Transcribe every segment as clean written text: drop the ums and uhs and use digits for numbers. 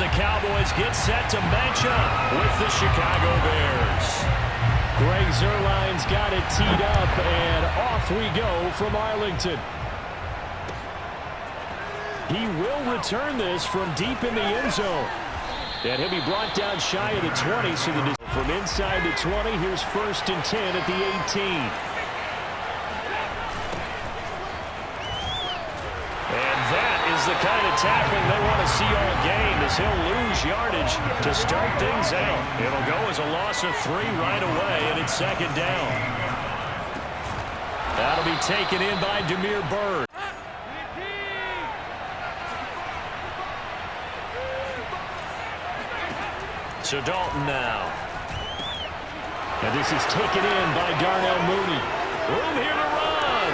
the Cowboys get set to match up with the Chicago Bears. Greg Zuerlein's got it teed up, and off we go from Arlington. He will return this from deep in the end zone. And he'll be brought down shy of the 20, so from inside the 20, here's 1st and 10 at the 18. And that is the kind of tackling they want to see all game, as he'll lose yardage to start things out. It'll go as a loss of 3 right away, and it's 2nd down. That'll be taken in by Demir Bird. So Dalton now. And this is taken in by Darnell Mooney. Room here to run.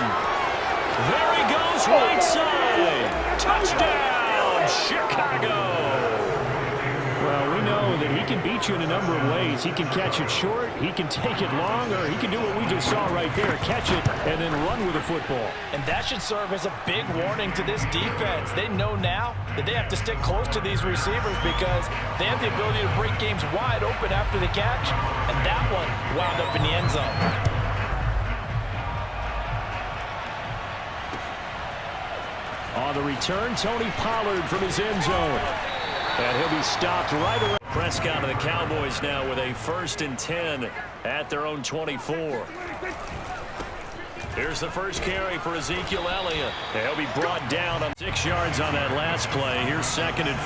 There he goes, right side. Touchdown, Chicago. Well, we know that he can beat you in a number of ways. He can catch it short, he can take it long, or he can do what we just saw right there, catch it and then run with the football. And that should serve as a big warning to this defense. They know now that they have to stick close to these receivers because they have the ability to break games wide open after the catch, and that one wound up in the end zone. On the return, Tony Pollard from his end zone. And he'll be stopped right around. Prescott of the Cowboys now with a 1st and 10 at their own 24. Here's the first carry for Ezekiel Elliott. He'll be brought down on 6 yards on that last play. Here's 2nd and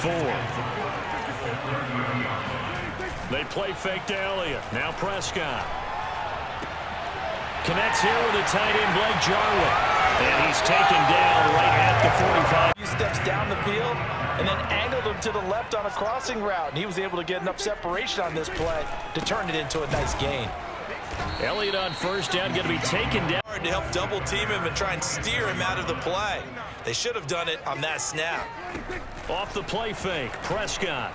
4. They play fake to Elliott. Now Prescott. Connects here with a tight end, Blake Jarwin. And he's taken down right at the 45. Few steps down the field and then angled him to the left on a crossing route. And he was able to get enough separation on this play to turn it into a nice gain. Elliott on 1st down, going to be taken down. Hard to help double team him and try and steer him out of the play. They should have done it on that snap. Off the play fake, Prescott.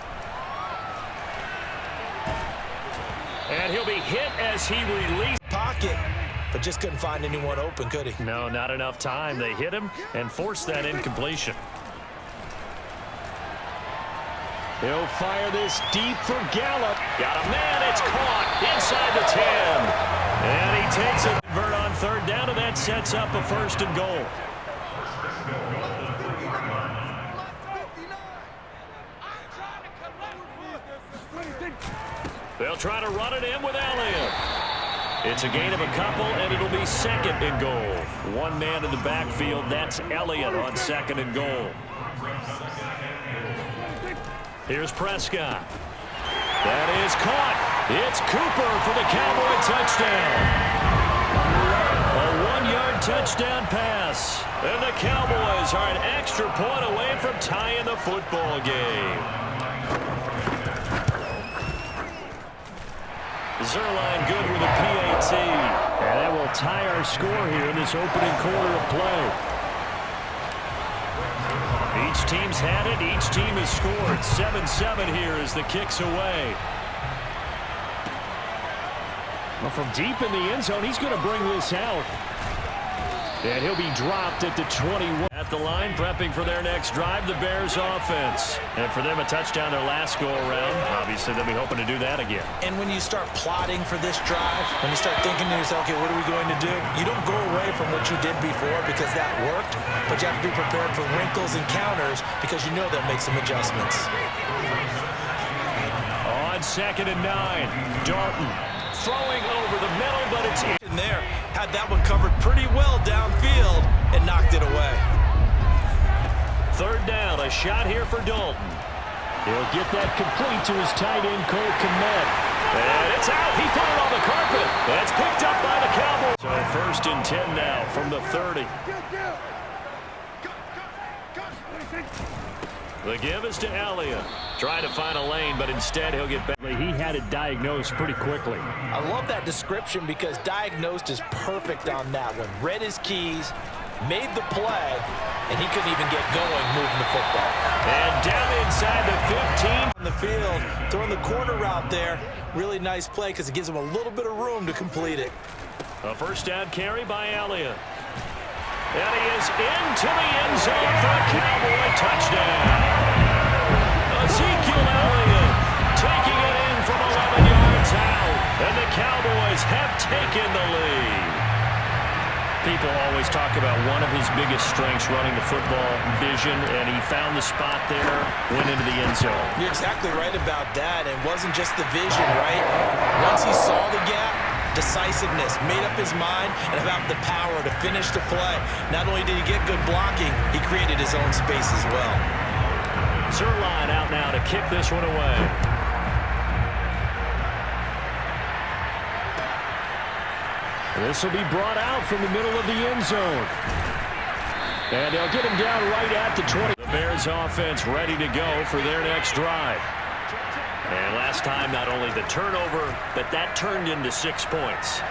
And he'll be hit as he released. Pocket, but just couldn't find anyone open, could he? No, not enough time. They hit him and forced that incompletion. He'll fire this deep for Gallup. Got a man, it's caught inside the 10. And he takes it. Convert on 3rd down, and that sets up a 1st and goal. They'll try to run it in with Elliott. It's a gain of a couple, and it'll be 2nd and goal. One man in the backfield, that's Elliott on 2nd and goal. Here's Prescott. That is caught. It's Cooper for the Cowboy touchdown. A 1-yard touchdown pass. And the Cowboys are an extra point away from tying the football game. Zuerlein good with a PAT. And that will tie our score here in this opening quarter of play. Each team's had it. Each team has scored. 7-7 here as the kick's away. Well, from deep in the end zone, he's going to bring this out. And he'll be dropped at the 21. At the line, prepping for their next drive, the Bears offense. And for them, a touchdown their last go-around. Obviously, they'll be hoping to do that again. And when you start plotting for this drive, when you start thinking to yourself, okay, what are we going to do? You don't go away from what you did before because that worked, but you have to be prepared for wrinkles and counters because you know they'll make some adjustments. On 2nd and 9, Dalton throwing over the middle, but it's In there, had that one covered pretty well downfield and knocked it away. 3rd down, a shot here for Dalton. He'll get that complete to his tight end, Cole Kmet. And it's out. He put it on the carpet. That's picked up by the Cowboys. So 1st and 10 now from the 30. The give is to Elliott. Trying to find a lane, but instead he'll get back. He had it diagnosed pretty quickly. I love that description because diagnosed is perfect on that one. Read his keys, made the play, and he couldn't even get going moving the football. And down inside the 15. On the field, throwing the corner route there. Really nice play because it gives him a little bit of room to complete it. A 1st down carry by Elliott. And he is into the end zone for a Cowboy touchdown. A Ezekiel Elliott taking it in from 11 yards out. And the Cowboys have taken the lead. People always talk about one of his biggest strengths running the football, vision, and he found the spot there, went into the end zone. You're exactly right about that. It wasn't just the vision, right? Once he saw the gap, decisiveness, made up his mind, and about the power to finish the play. Not only did he get good blocking, he created his own space as well. Zerline out now to kick this one away. This will be brought out from the middle of the end zone. And they'll get him down right at the 20. The Bears offense ready to go for their next drive. And last time, not only the turnover, but that turned into 6 points.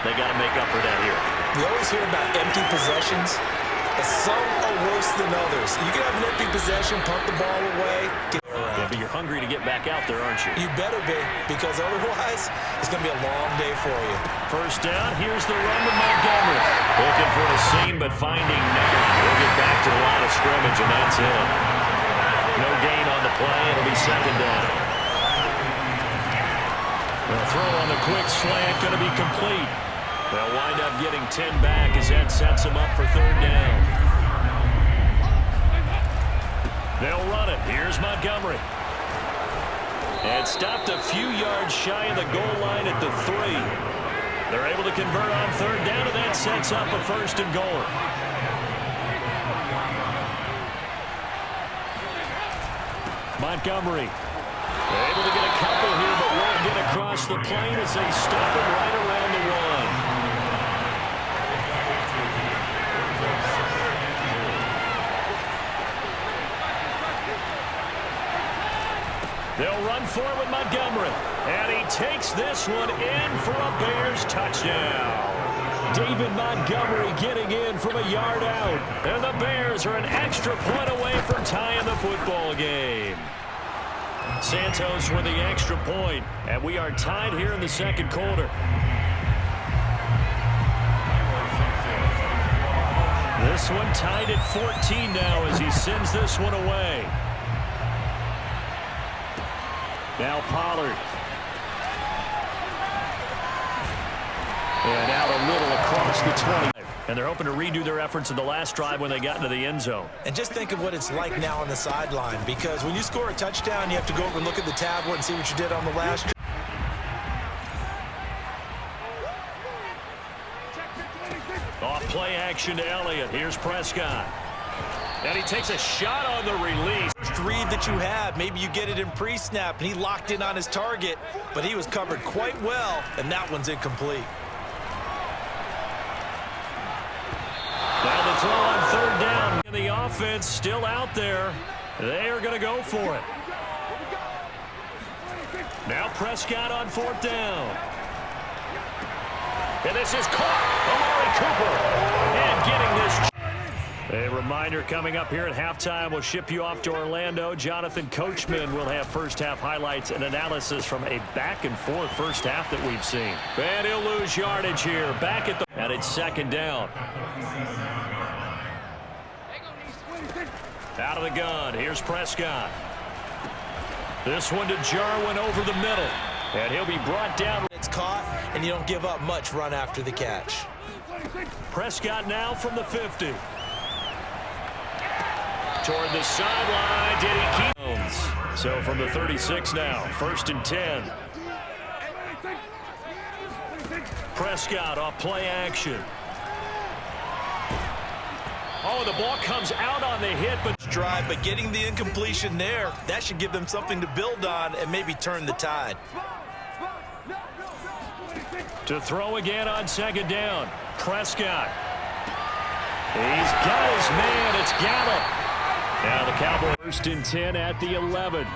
They got to make up for that here. We always hear about empty possessions, but some are worse than others. You can have an empty possession, punt the ball away. Yeah, but you're hungry to get back out there, aren't you? You better be, because otherwise, it's going to be a long day for you. First down, here's the run to Montgomery. Looking for a seam, but finding none. We'll get back to the line of scrimmage, and that's it. No gain on the play. It'll be second down. The throw on the quick slant going to be complete. They'll wind up getting 10 back as that sets them up for third down. They'll run it. Here's Montgomery. And stopped a few yards shy of the goal line at the 3. They're able to convert on third down, and that sets up a first and goal. Montgomery able to get a couple here, but won't get across the plane as they stop him right around the 1. They'll run forward with Montgomery. And he takes this one in for a Bears touchdown. David Montgomery getting in from a yard out. And the Bears are an extra point away from tying the football game. Santos with the extra point. And we are tied here in the second quarter. This one tied at 14 now as he sends this one away. Now Pollard. And out a little across the 20. And they're hoping to redo their efforts in the last drive when they got into the end zone. And just think of what it's like now on the sideline, because when you score a touchdown, you have to go over and look at the tablet and see what you did on the last drive. Off play action to Elliott. Here's Prescott. And he takes a shot on the release. First read that you have, maybe you get it in pre-snap, and he locked in on his target, but he was covered quite well, and that one's incomplete. Now the throw on third down. And the offense still out there. They are going to go for it. Now Prescott on fourth down. And this is caught. Amari Cooper. And getting this. A reminder coming up here at halftime. We'll ship you off to Orlando. Jonathan Coachman will have first half highlights and analysis from a back and forth first half that we've seen. And he'll lose yardage here. Back at the. And it's second down. Out of the gun. Here's Prescott. This one to Jarwin over the middle. And he'll be brought down. It's caught, and you don't give up much run after the catch. Prescott now from the 50. Toward the sideline. Did he keep? So from the 36 now. First and 10. Prescott off play action. Oh, the ball comes out on the hit, but Getting the incompletion there, that should give them something to build on and maybe turn the tide. To throw again on second down. Prescott. He's got his man. It's Gallup. Now the Cowboys first and 10 at the 11.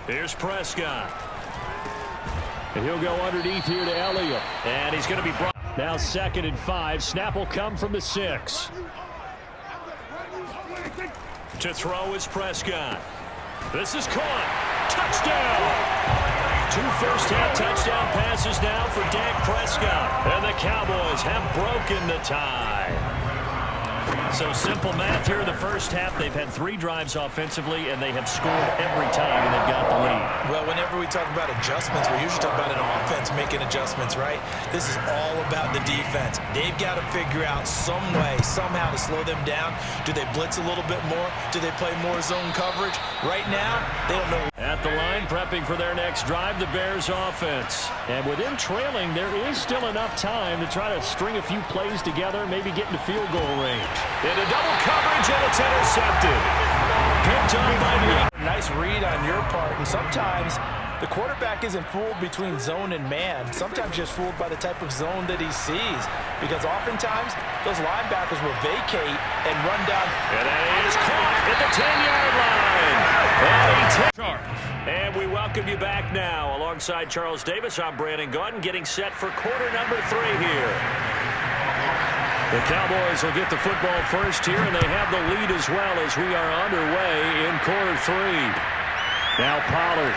Here's Prescott. And he'll go underneath here to Elliott. And he's going to be brought. Now second and 5. Snap will come from the 6. To throw is Prescott. This is caught. Touchdown! 2 first-half touchdown passes now for Dak Prescott. And the Cowboys have broken the tie. So simple math here in the first half. They've had 3 drives offensively, and they have scored every time, and they've got the lead. Well, whenever we talk about adjustments, we usually talk about an offense making adjustments, right? This is all about the defense. They've got to figure out some way, somehow to slow them down. Do they blitz a little bit more? Do they play more zone coverage? Right now, they don't know. At the line, prepping for their next drive, the Bears offense. And with them trailing, there is still enough time to try to string a few plays together, maybe get into field goal range. Into double coverage, and it's intercepted. Picked up by Lee. Nice read on your part, and sometimes the quarterback isn't fooled between zone and man. Sometimes just fooled by the type of zone that he sees, because oftentimes those linebackers will vacate and run down. And that is caught at the 10-yard line. And we welcome you back now. Alongside Charles Davis, I'm Brandon Gaudin, getting set for quarter number 3 here. The Cowboys will get the football first here, and they have the lead as well as we are underway in quarter 3. Now Pollard.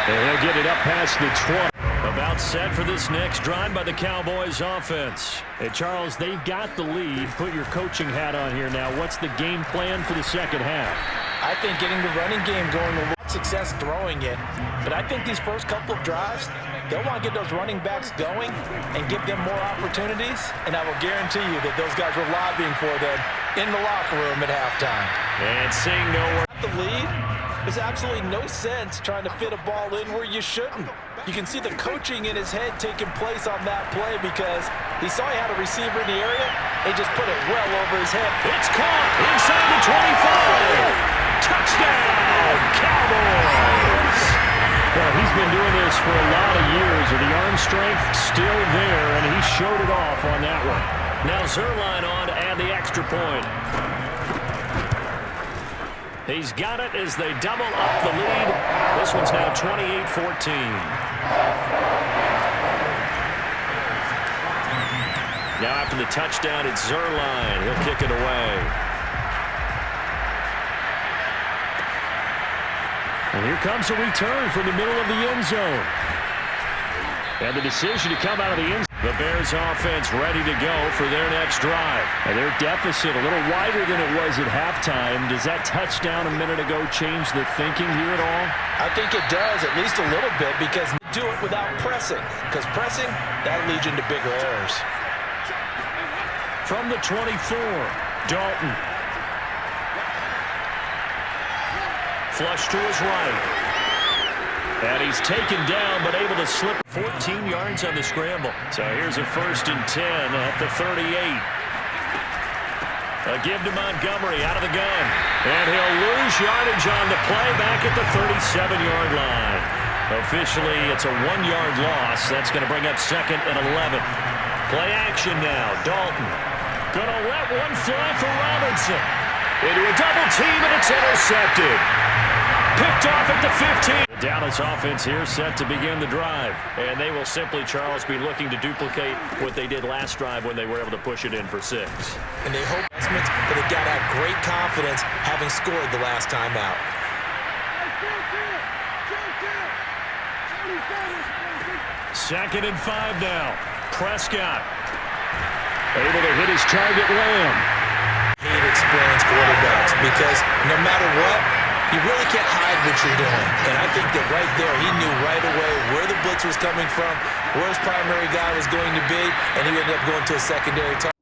And he'll get it up past the 20. About set for this next drive by the Cowboys offense. Hey, Charles, they've got the lead. Put your coaching hat on here now. What's the game plan for the second half? I think getting the running game going, a lot of success throwing it. But I think these first couple of drives, they'll want to get those running backs going and give them more opportunities. And I will guarantee you that those guys were lobbying for them in the locker room at halftime. And seeing nowhere. The lead, there's absolutely no sense trying to fit a ball in where you shouldn't. You can see the coaching in his head taking place on that play because he saw he had a receiver in the area. He just put it well over his head. It's caught inside the 25. Touchdown, Cowboys. Well, he's been doing this for a lot of years, with the arm strength still there, and he showed it off on that one. Now Zerline on to add the extra point. He's got it as they double up the lead. This one's now 28-14. Now after the touchdown, it's Zerline. He'll kick it away. And here comes a return from the middle of the end zone. And the decision to come out of the end zone. The Bears offense ready to go for their next drive. And their deficit a little wider than it was at halftime. Does that touchdown a minute ago change the thinking here at all? I think it does, at least a little bit, because you do it without pressing. Because pressing, that leads you into bigger errors. From the 24, Dalton. Flush to his right. And he's taken down, but able to slip 14 yards on the scramble. So here's a 1st and 10 at the 38. A give to Montgomery out of the gun. And he'll lose yardage on the play back at the 37-yard line. Officially, it's a 1-yard loss. That's going to bring up 2nd and 11. Play action now. Dalton going to let one fly for Robinson. Into a double team, and it's intercepted. Picked off at the 15. The Dallas offense here set to begin the drive. And they will simply, Charles, be looking to duplicate what they did last drive when they were able to push it in for 6. And they hope, but they've got to have great confidence having scored the last time out. Second and 5 now. Prescott able to hit his target, Lamb. Hate experienced quarterbacks because no matter what, you really can't hide what you're doing. And I think that right there, he knew right away where the blitz was coming from, where his primary guy was going to be, and he ended up going to a secondary target.